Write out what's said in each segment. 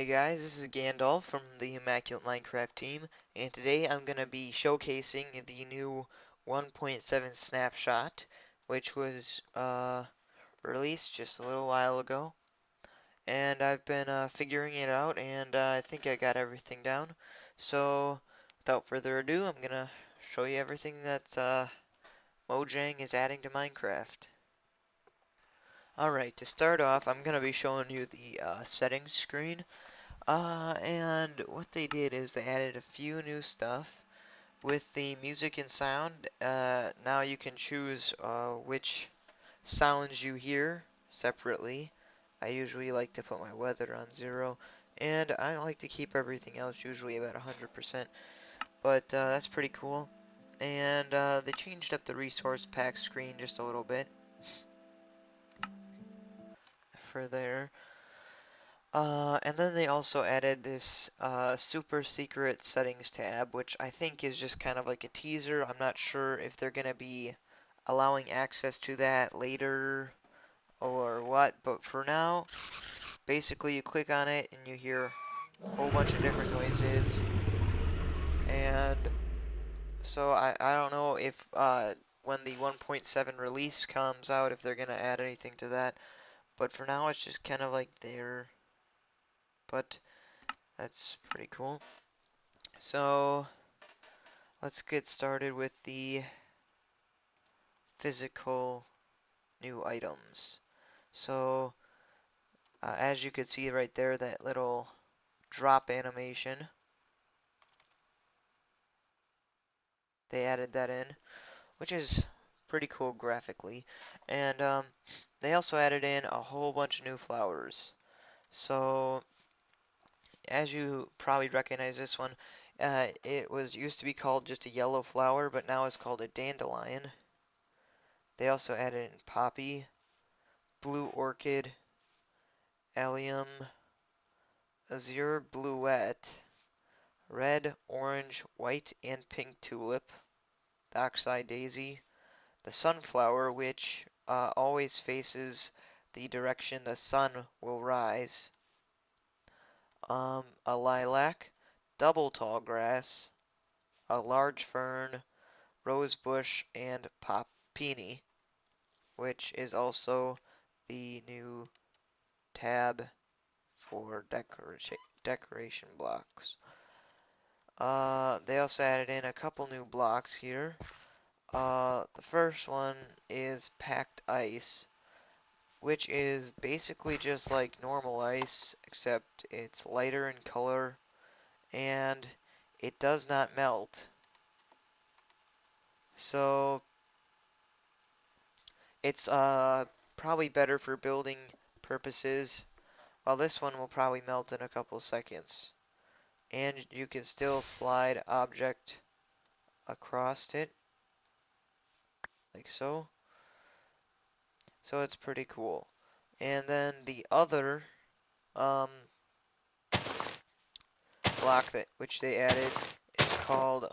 guys, this is Gandalf from the Immaculate Minecraft team, and today I'm going to be showcasing the new 1.7 Snapshot, which was released just a little while ago. And I've been figuring it out, and I think I got everything down. So, without further ado, I'm going to show you everything that Mojang is adding to Minecraft. Alright, to start off, I'm going to be showing you the settings screen. And what they did is they added a few new stuff with the music and sound. Now you can choose which sounds you hear separately. I usually like to put my weather on 0, and I like to keep everything else usually about 100%, but that's pretty cool. And they changed up the resource pack screen just a little bit for there. And then they also added this super secret settings tab, which I think is just kind of like a teaser. I'm not sure if they're going to be allowing access to that later or what, but for now, basically you click on it and you hear a whole bunch of different noises. And so I don't know if when the 1.7 release comes out, if they're going to add anything to that, but for now it's just kind of like there. But that's pretty cool. So let's get started with the physical new items. So as you can see right there, that little drop animation, they added that in, which is pretty cool graphically. And they also added in a whole bunch of new flowers. So as you probably recognize this one, it was used to be called just a yellow flower, but now it's called a dandelion. They also added in poppy, blue orchid, allium, azure bluette, red, orange, white, and pink tulip, the oxeye daisy, the sunflower, which always faces the direction the sun will rise, a lilac, double tall grass, a large fern, rose bush, and popini, which is also the new tab for decoration blocks. They also added in a couple new blocks here. The first one is packed ice, which is basically just like normal ice, except it's lighter in color and it does not melt. So it's probably better for building purposes, while this one will probably melt in a couple seconds. And you can still slide object across it, like so. So it's pretty cool. And then the other block which they added is called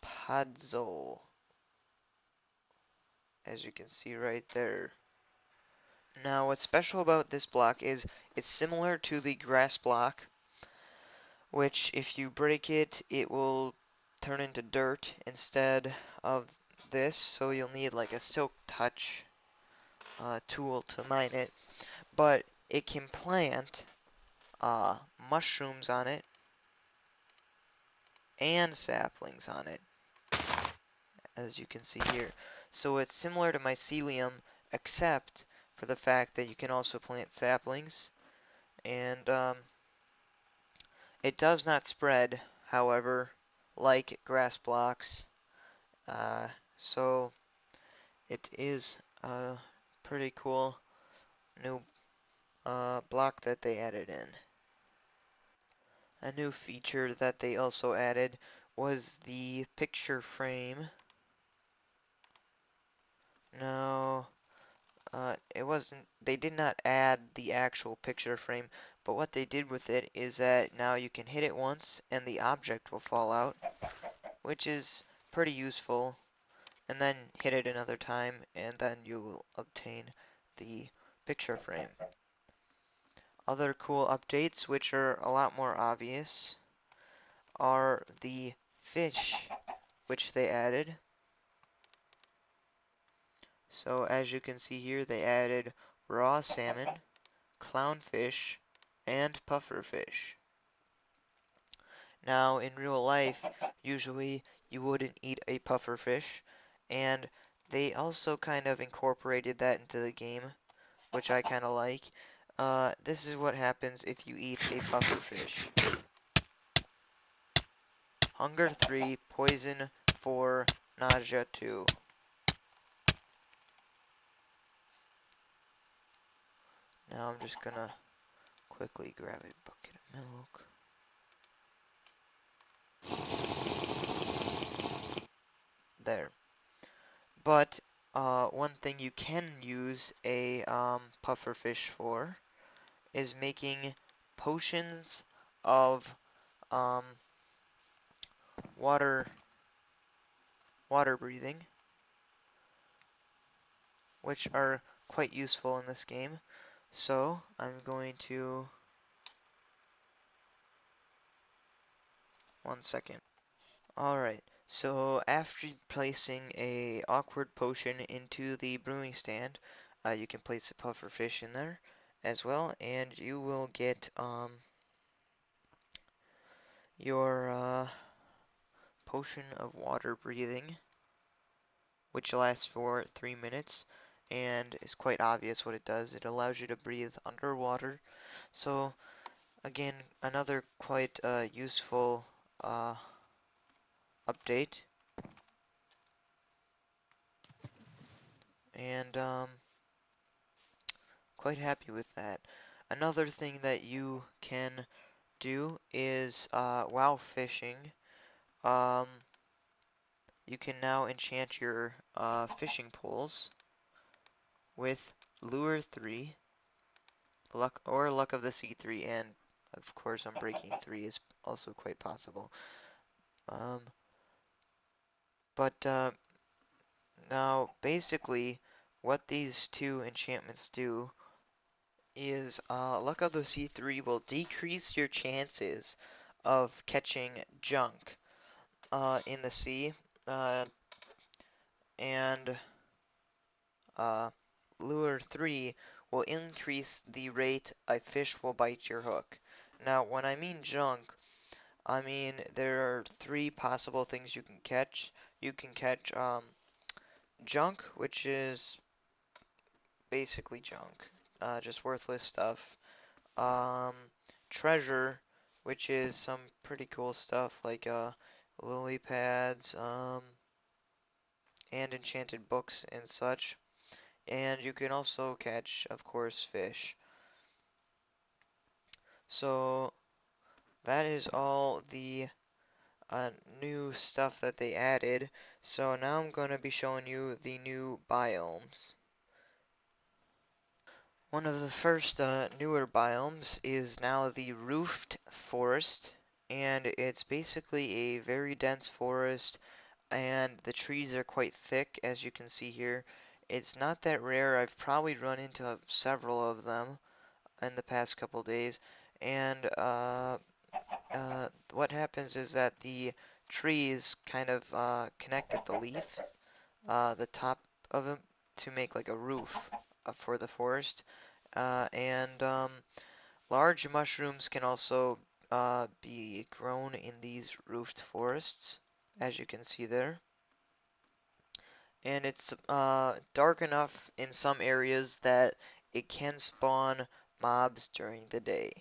Podzol, as you can see right there. Now what's special about this block is it's similar to the grass block, which if you break it, it will turn into dirt instead of this, so you'll need like a silk touch tool to mine it. But it can plant mushrooms on it and saplings on it, as you can see here. So it's similar to mycelium, except for the fact that you can also plant saplings, and it does not spread, however, like grass blocks. So it is a pretty cool new block that they added in. A new feature that they also added was the picture frame. No, they did not add the actual picture frame, but what they did with it is that now you can hit it once and the object will fall out, which is pretty useful, and then hit it another time and then you will obtain the picture frame. Other cool updates, which are a lot more obvious, are the fish which they added. So as you can see here, they added raw salmon, clownfish, and pufferfish. Now, in real life, usually you wouldn't eat a pufferfish, and they also kind of incorporated that into the game, which I kind of like. This is what happens if you eat a pufferfish. Hunger 3, poison 4, nausea 2. Now I'm just gonna quickly grab a bucket of milk. There. But one thing you can use a pufferfish for is making potions of um, water breathing, which are quite useful in this game. So I'm going to, one second. Alright, so after placing a awkward potion into the brewing stand, you can place a pufferfish in there as well, and you will get your potion of water breathing, which lasts for 3 minutes, and is quite obvious what it does. It allows you to breathe underwater. So again, another quite useful update, and quite happy with that. Another thing that you can do is while fishing, um, you can now enchant your fishing poles with Lure 3, Luck of the Sea 3, and of course Unbreaking 3 is also quite possible. Um, but now basically what these two enchantments do is Luck of the Sea 3 will decrease your chances of catching junk in the sea, uh, and uh, Lure 3 will increase the rate a fish will bite your hook. Now, when I mean junk, I mean there are three possible things you can catch. You can catch junk, which is basically junk, just worthless stuff. Um, Treasure, which is some pretty cool stuff like lily pads, and enchanted books and such. And you can also catch, of course, fish. So that is all the new stuff that they added. So now I'm going to be showing you the new biomes. One of the first newer biomes is now the roofed forest, and it's basically a very dense forest, and the trees are quite thick, as you can see here. It's not that rare. I've probably run into several of them in the past couple days, and what happens is that the trees kind of connect at the leaf, the top of them, to make like a roof for the forest. And large mushrooms can also be grown in these roofed forests, as you can see there. And it's dark enough in some areas that it can spawn mobs during the day.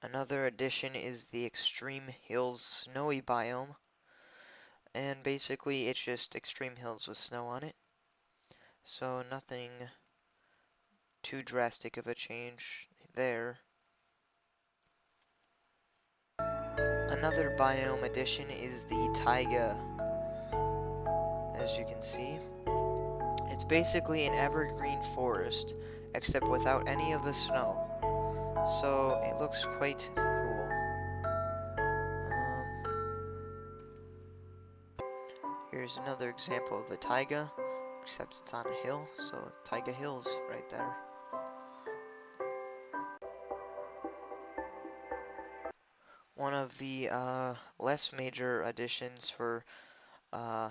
Another addition is the Extreme Hills Snowy biome, and basically it's just extreme hills with snow on it, so nothing too drastic of a change there. Another biome addition is the taiga, as you can see. It's basically an evergreen forest, except without any of the snow, so it looks quite cool. Here's another example of the taiga, except it's on a hill, so taiga hills right there. one of the less major additions for uh,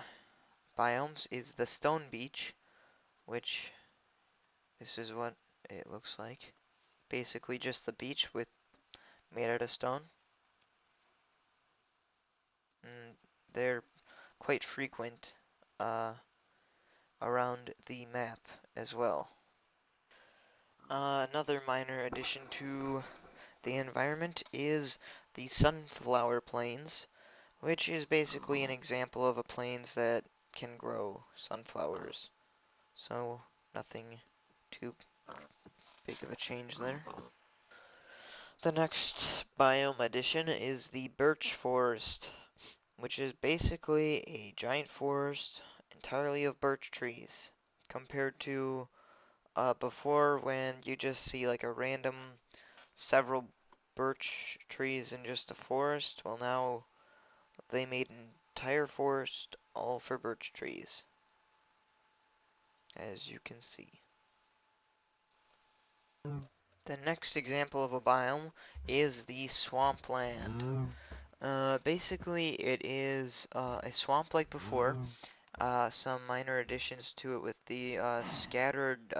biomes is the stone beach, which this is what it looks like. Basically just the beach with made out of stone. And they're quite frequent uh, around the map as well. Another minor addition to the environment is the sunflower plains, which is basically an example of a plains that can grow sunflowers. So nothing too big of a change there. The next biome addition is the birch forest, which is basically a giant forest entirely of birch trees, compared to before when you just see like a random several birch trees in just a forest. Well, now they made an entire forest all for birch trees, as you can see. The next example of a biome is the swampland. Basically, it is a swamp like before. Some minor additions to it with the scattered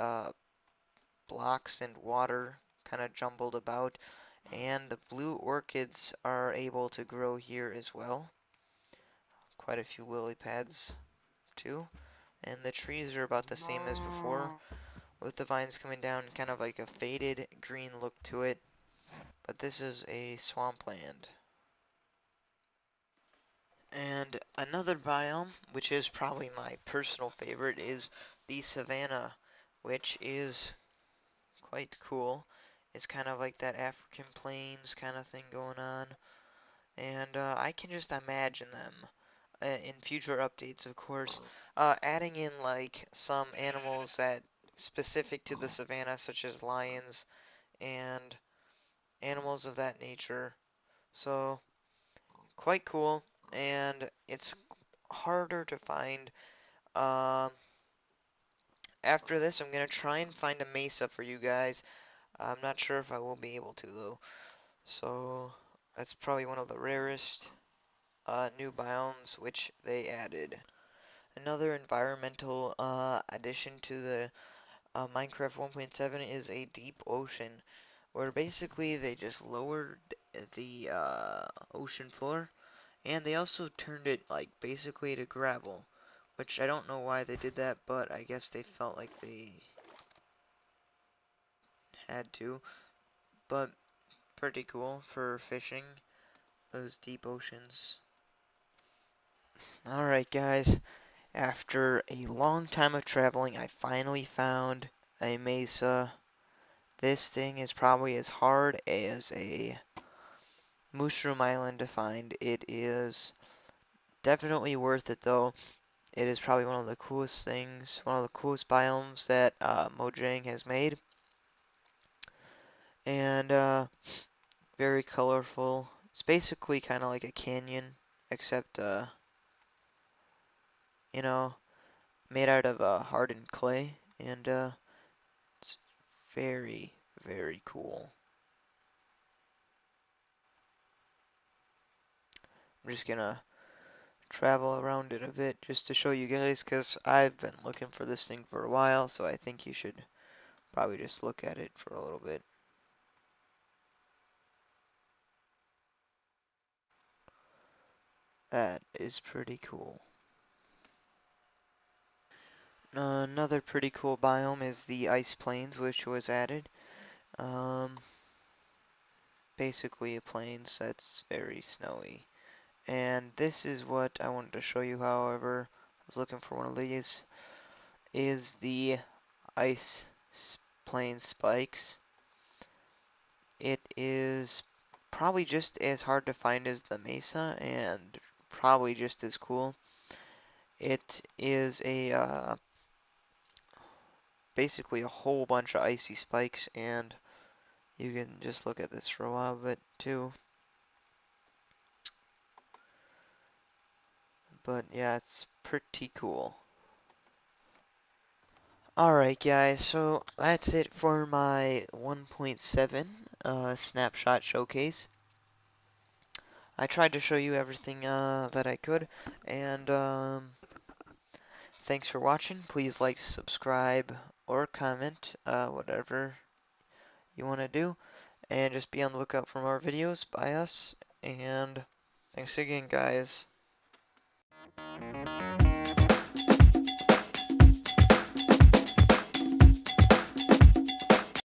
blocks and water kind of jumbled about, and the blue orchids are able to grow here as well. Quite a few lily pads too, and the trees are about the same as before, with the vines coming down, kind of like a faded green look to it. But this is a swampland. And another biome, which is probably my personal favorite, is the savanna, which is quite cool. It's kind of like that African plains kind of thing going on. And I can just imagine them in future updates, of course, adding in like some animals that specific to the savanna, such as lions and animals of that nature. So quite cool, and it's harder to find. Um, After this, I'm gonna try and find a mesa for you guys. I'm not sure if I will be able to though. So that's probably one of the rarest new biomes which they added. Another environmental addition to the Minecraft 1.7 is a deep ocean, where basically they just lowered the ocean floor, and they also turned it like basically to gravel, which I don't know why they did that, but I guess they felt like they had to. But pretty cool for fishing those deep oceans. Alright guys, after a long time of traveling, I finally found a mesa. This thing is probably as hard as a mushroom island to find. It is definitely worth it though. It is probably one of the coolest things, one of the coolest biomes that Mojang has made. And very colorful. It's basically kind of like a canyon, except, you know, made out of hardened clay. And it's very, very cool. I'm just gonna travel around it a bit just to show you guys, because I've been looking for this thing for a while, so I think you should probably just look at it for a little bit. That is pretty cool. Another pretty cool biome is the ice plains, which was added. Um, Basically a plains that's very snowy. And this is what I wanted to show you, however, I was looking for one of these, is the ice plains spikes. It is probably just as hard to find as the Mesa, and probably just as cool. It is a basically a whole bunch of icy spikes, and you can just look at this for a while bit too. But yeah, it's pretty cool. Alright guys, so that's it for my 1.7 snapshot showcase. I tried to show you everything that I could, and thanks for watching. Please like, subscribe, or comment, whatever you want to do, and just be on the lookout for more videos by us, and thanks again, guys.